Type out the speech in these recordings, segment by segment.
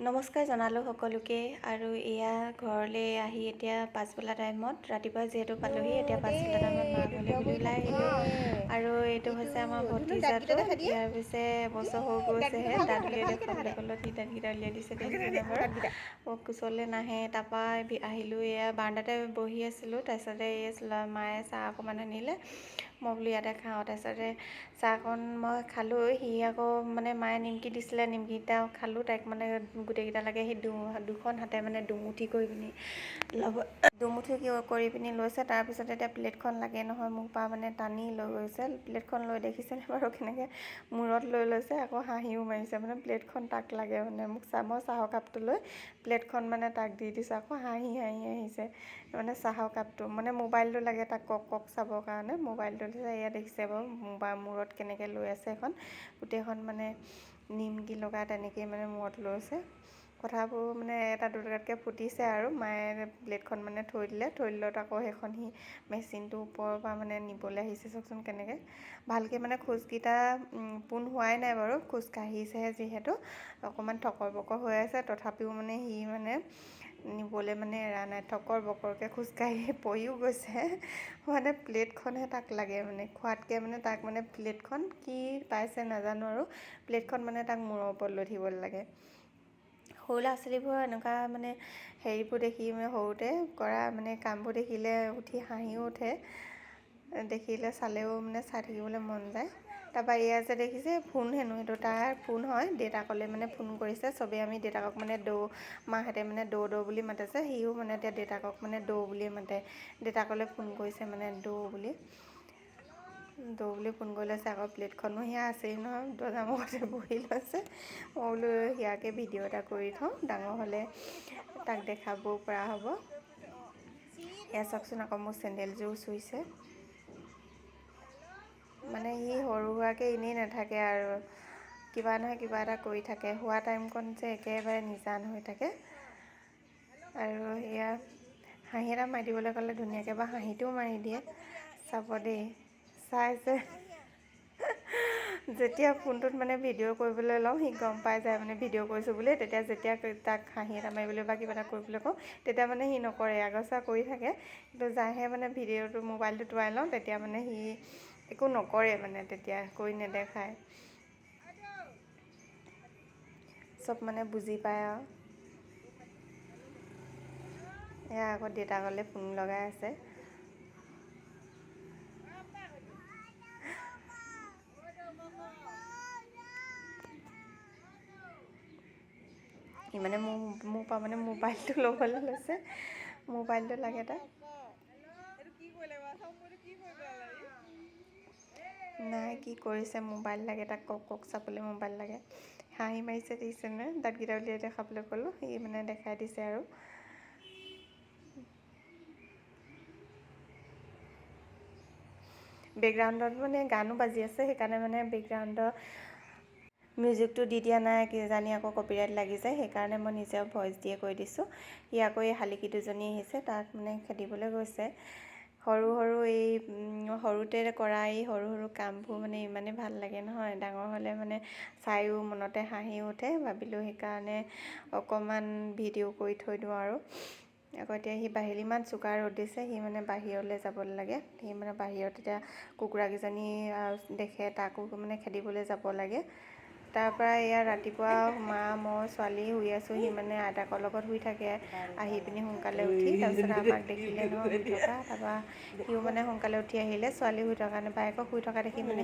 নমস্কাৰ জনালোঁ সকলোকে। আৰু এয়া ঘৰলৈ আহি এতিয়া পাছবেলা টাইমত, ৰাতিপুৱা যিহেতু পালোহি, এতিয়া পাছবেলা টাইমত মা ঘৰলৈ বুলি ওলাই আহিলোঁ। আৰু এইটো হৈছে আমাৰ ভতিজাটো, ইয়াৰ পিছে এবছৰ হৈ গৈছেহে। দাঁত উলিয়াই দেখুৱাবলৈ ক'লত সি দাঁতকেইটা উলিয়াই দিছে, দেখিছেনে বাৰু? কোচলৈ নাহে। তাৰপৰা আহিলোঁ, এয়া বাৰান্দাতে বহি আছিলোঁ। তাৰপিছতে এই মায়ে চাহ অকণমান আনিলে, মই বোলো ইয়াতে খাওঁ। তাৰপিছতে চাহকণ মই খালোঁ। সি আকৌ মানে মায়ে নিমকি দিছিলে, নিমকিটা খালোঁ। তাইক মানে গোটেইকেইটা লাগে, সি দুখন হাতে মানে দুমুঠি কৰি পিনি ল'ব, দুমুঠি কৰি পিনি লৈছে। তাৰপিছতে এতিয়া প্লেটখন লাগে নহয়, মোৰ পৰা মানে টানি লৈ গৈছে। প্লেটখন লৈ দেখিছেনে বাৰু কেনেকৈ মূৰত লৈ লৈছে, আকৌ হাঁহিও মাৰিছে। মানে প্লেটখন তাক লাগে, মানে মোক মই চাহৰ কাপটো লৈ প্লেটখন মানে তাক দি দিছোঁ, আকৌ হাঁহি আহিছে। মানে চাহৰ কাপটো মানে মোবাইলটো লাগে তাক, কক চাবৰ কাৰণে মোবাইলটো দিছে। এয়া দেখিছে বাৰু মূৰত কেনেকৈ লৈ আছে, এখন গোটেইখন মানে নিমকি লগাই তেনেকেই মানে মূৰত লৈছে। কথাবোৰ মানে এটা দুটাকৈ ফুটিছে আৰু মায়ে প্লেটখন মানে থৈ দিলত আকৌ সেইখন সি মেচিনটোৰ ওপৰৰ পৰা মানে নিবলৈ আহিছে। চাওকচোন কেনেকৈ ভালকৈ মানে খোজকেইটা পোন হোৱাই নাই বাৰু, খোজ কাঢ়িছেহে যিহেতু অকণমান থকৰ বকৰ হৈ আছে। তথাপিও মানে সি মানে নিবলৈ মানে এৰা নাই, থকৰ বকৰকৈ খোজকাঢ়ি পৰিও গৈছে। মানে প্লেটখনহে তাক লাগে, মানে খোৱাতকৈ মানে তাক মানে প্লেটখন কি পাইছে নাজানো, আৰু প্লেটখন মানে তাক মূৰৰ ওপৰত লৈ থাকিব লাগে। সৰু ল'ৰা ছোৱালীবোৰৰ এনেকুৱা মানে হেৰিবোৰ দেখি মানে সৰুতে কৰা মানে কামবোৰ দেখিলে উঠি হাঁহিও উঠে, দেখিলে চালেও মানে চাই থাকিবলৈ মন যায়। তাৰপৰা এয়া যে দেখিছে ফোন, হেনো সেইটো তাৰ ফোন হয়। দেউতাকলৈ মানে ফোন কৰিছে চবেই, আমি দেউতাকক মানে মাহঁতে মানে দৌ বুলি মাতিছে। সিও মানে এতিয়া দেউতাকক মানে দৌ বুলিয়ে মাতে। দেউতাকলৈ ফোন কৰিছে মানে দৌ বুলি ফোন কৰি লৈছে। আকৌ প্লেটখনো সেয়া আছেই নহয়, দৰ্জা মুখতে বহি লৈছে। মই বোলো সেয়াকে ভিডিঅ' এটা কৰি থওঁ, ডাঙৰ হ'লে তাক দেখাবও পৰা হ'ব। এয়া চাওকচোন, আকৌ মোৰ চেণ্ডেলযোৰ চুইছে। মানে সি সৰু সুৰাকৈ এনেই নাথাকে আৰু কিবা নহয় কিবা এটা কৰি থাকে। শোৱা টাইমকণ যে একেবাৰে নিজান হৈ থাকে। আৰু এয়া হাঁহি এটা মাৰি দিবলৈ ক'লে ধুনীয়াকৈ বা হাঁহিটোও মাৰি দিয়ে। চাব দেই, চাইছে যেতিয়া ফোনটোত মানে ভিডিঅ' কৰিবলৈ লওঁ, সি গম পাই যায় মানে ভিডিঅ' কৰিছোঁ বুলি। তেতিয়া যেতিয়া তাক হাঁহি এটা মাৰিবলৈ বা কিবা এটা কৰিবলৈ কওঁ, তেতিয়া মানে সি নকৰে, আগচা কৰি থাকে। কিন্তু যাহে মানে ভিডিঅ'টো মোবাইলটো টোৱাই লওঁ, তেতিয়া মানে সি একো নকৰে, মানে তেতিয়া কৰি নেদেখায়। চব মানে বুজি পায় আৰু। এয়া আকৌ দেউতাকলৈ ফোন লগাই আছে। সি মানে মোৰ পৰা মানে মোবাইলটো ল'বলৈ লৈছে, মোবাইলটো লাগে তাক। নাই কি কৰিছে, মোবাইল লাগে তাক, কক চাবলৈ মোবাইল লাগে। হাঁহি মাৰিছে, দেখিছেনে? দাঁতকেইটা উলিয়াই দেখাবলৈ ক'লোঁ, সি মানে দেখাই দিছে আৰু। বেকগ্ৰাউণ্ডত মানে গানো বাজি আছে, সেইকাৰণে মানে বেকগ্ৰাউণ্ডৰ মিউজিকটো দি দিয়া নাই, কিজানি আকৌ কপিৰাইট লাগি যায়। সেইকাৰণে মই নিজে ভইচ দিয়ে কৈ দিছোঁ। সি আকৌ এই শালিকি দুজনী আহিছে, তাক মানে খেদিবলৈ গৈছে। সৰু এই সৰুতে কৰা এই সৰু কামবোৰ মানে ইমানেই ভাল লাগে নহয়, ডাঙৰ হ'লে মানে চায়ো মনতে হাঁহি উঠে। ভাবিলোঁ সেইকাৰণে অকণমান ভিডিঅ' কৰি থৈ দিওঁ আৰু। আকৌ এতিয়া সি বাহিৰত ইমান চোকা ৰ'দ দিছে, সি মানে বাহিৰলৈ যাব লাগে। সি মানে বাহিৰত এতিয়া কুকুৰাকেইজনী দেখে, তাকো মানে খেদিবলৈ যাব লাগে। তাৰপৰা এয়া ৰাতিপুৱা মা, মই, ছোৱালী শুই আছোঁ। সি মানে আইতাকৰ লগত শুই থাকে, আহি পিনি সোনকালে উঠি তাৰপিছত আমাক দেখিলে নহয় শুই থকা। তাৰপৰা সিও মানে সোনকালে উঠি আহিলে, ছোৱালী শুই থকা কাৰণে বায়েকক শুই থকা দেখি মানে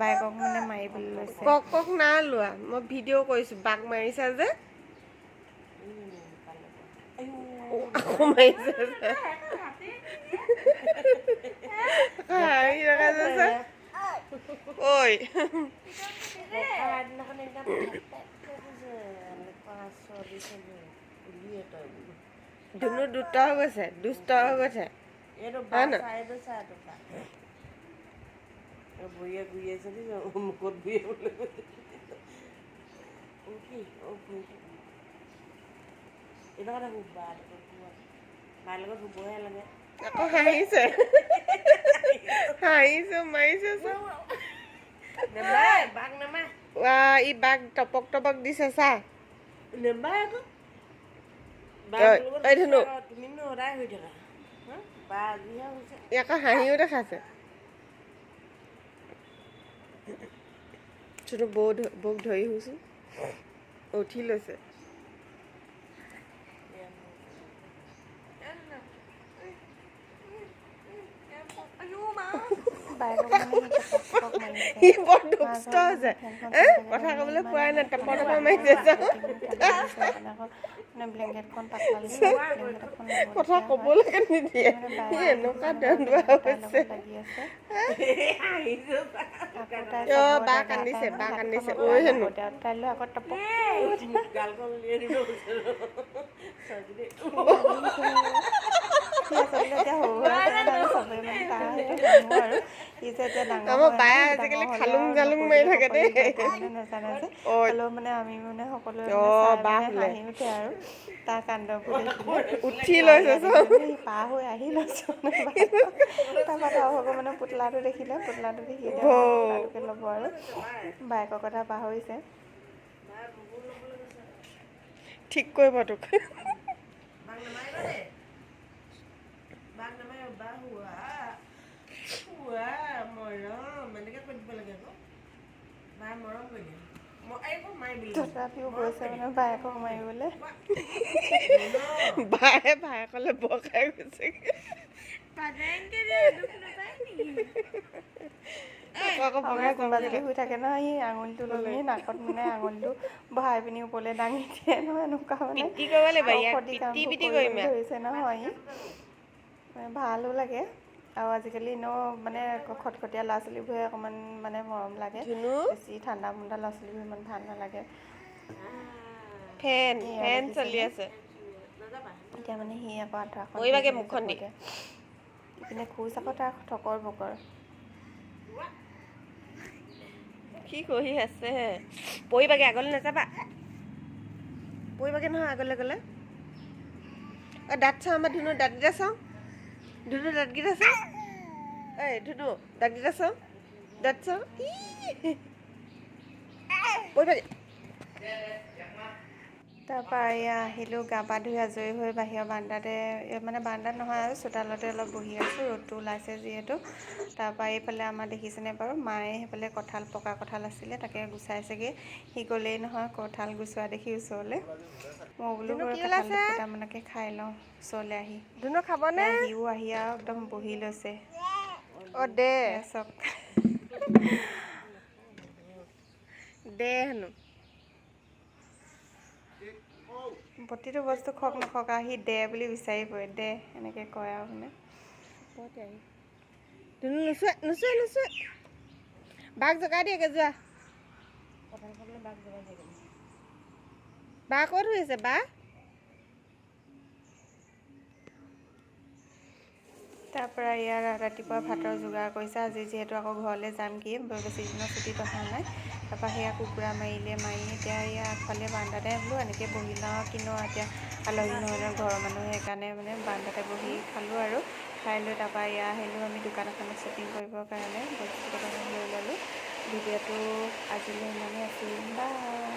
বায়েকক মানে মাৰিবলৈ লৈছে। কক না লোৱা, মই ভিডিঅ' কৰিছোঁ, বাক মাৰিছা যে আকৌ মাৰিছে যে ঐ ধুনু দুষ্ট হৈ গৈছে, দুষ্ট হৈ গৈছে। ভৰিয়ে ঘূৰি আছে মুখত ঘূৰিয়ে আকৌ হাঁহিছে, হাঁহিছো মাৰিছে। ই বাঘ টপক দিছে চা। নেবাই আকৌ তুমিনো সদায় হৈ থাকা বা আজিহে হৈছে ইয়াক হাঁহিও দেখাইছে চুটো বৌক ধৰি হৈছোঁ উঠি লৈছে সি বৰ দুষ্ট হৈছে কথা ক'বলৈ পোৱাই নাই টপৰ টপৰ মাৰিছে কথা ক'বলৈকে নিদিয়ে সি এনেকুৱা দন্দুৱা হৈছে বা কান্দিছে ঐ হেনো আমাৰ বায়ে আজিকালি খালুং জালুং মাৰি থাকে দেই হ'লেও মানে আমি মানে সকলোৱে হাঁহি উঠে আৰু তাৰ কান্দবোৰ উঠি লৈছে পাৰ হৈ আহি লৈছোঁ তাৰপৰা ভগৱানে পুতলাটো দেখিলে পুতলাটো দেখি পুতলাটোকে ল'ব আৰু বায়েকৰ কথা পাহৰিছে ঠিক কৰিব তোক তথাপিও গৈছে মানে বায়েকক মাৰিবলৈ বায়ে ভায়েকলে বকাই গৈছে কোনোবা যদি শুই থাকে নহয় সি আঙুলিটো লৈ পিনি নাকত মানে আঙুলিটো বহাই পিনি ওপৰলৈ দাঙি দিয়ে নহয় এনেকুৱা মানে ধৰিছে নহয় সি ভালো লাগে আৰু আজিকালি এনেও মানে খটখটীয়া ল'ৰা ছোৱালীবোৰে অকণমান মানে মৰম লাগে বেছি ঠাণ্ডা মুণ্ডা ল'ৰা ছোৱালীবোৰ ইমান ভাল নালাগে ফেন চলি আছে এতিয়া মানে সি আকৌ আঁঠুৱাখন মুখখন দি ইপিনে খোজ আকৌ তাৰ ঠকৰ বকৰ কি কৰি আছে পৰিবাগে আগলৈ নাযাবা পৰিবাগে নহয় আগলৈ গ'লে দাঁত চাওঁ আমাৰ ধুনু দাঁতকেইটা চাওঁ ধুনু দাঁতকেইটা চাওঁ ধুনু দাঁতকেইটা চাওঁ দাঁত চাওঁ পৰিবাগে তাৰপৰা এয়া আহিলোঁ গা পা ধুই আজৰি হৈ বাহিৰৰ বাৰান্দাতে মানে বাৰান্দাত নহয় আৰু চোতালতে অলপ বহি আছোঁ ৰ'দটো ওলাইছে যিহেতু তাৰপৰা এইফালে আমাৰ দেখিছেনে বাৰু মায়ে সেইফালে কঁঠাল পকা কঁঠাল আছিলে তাকে গুচাইছেগৈ সি গ'লেই নহয় কঁঠাল গুচোৱা দেখি ওচৰলৈ মই বোলো কঁঠাল দুটামানকে খাই লওঁ ওচৰলৈ আহি ধুনু খাবনে সিও আহি আৰু একদম বহি লৈছে দে চব দে হেনো প্ৰতিটো বস্তু খক নখক আহি দে বুলি বিচাৰি পৰে দে এনেকৈ কয় আৰু মানে ধুনু নোচোৱে বাঘ জগাই দিয়েগৈ যোৱা বা ক'ত হৈ আছে বা তাৰপৰা ইয়াৰ ৰাতিপুৱা ভাতৰ যোগাৰ কৰিছে আজি যিহেতু আকৌ ঘৰলৈ যাম কি বেছি দিনৰ ছুটীত অহা নাই তাৰপৰা সেয়া কুকুৰা মাৰি এতিয়া এয়া আগফালে বাৰান্দাতে বোলো এনেকৈ বহি লওঁ কিনো এতিয়া আলহী নহয় ঘৰৰ মানুহে সেইকাৰণে মানে বাৰান্দাতে বহি খালোঁ আৰু খাই লৈ তাৰপৰা এয়া আহিলোঁ আমি দোকান এখনত শ্বপিং কৰিবৰ কাৰণে বস্তু কেইটামান লৈ ল'লোঁ ভিডিঅ'টো আজিলৈ ইমানেই আছিল বাই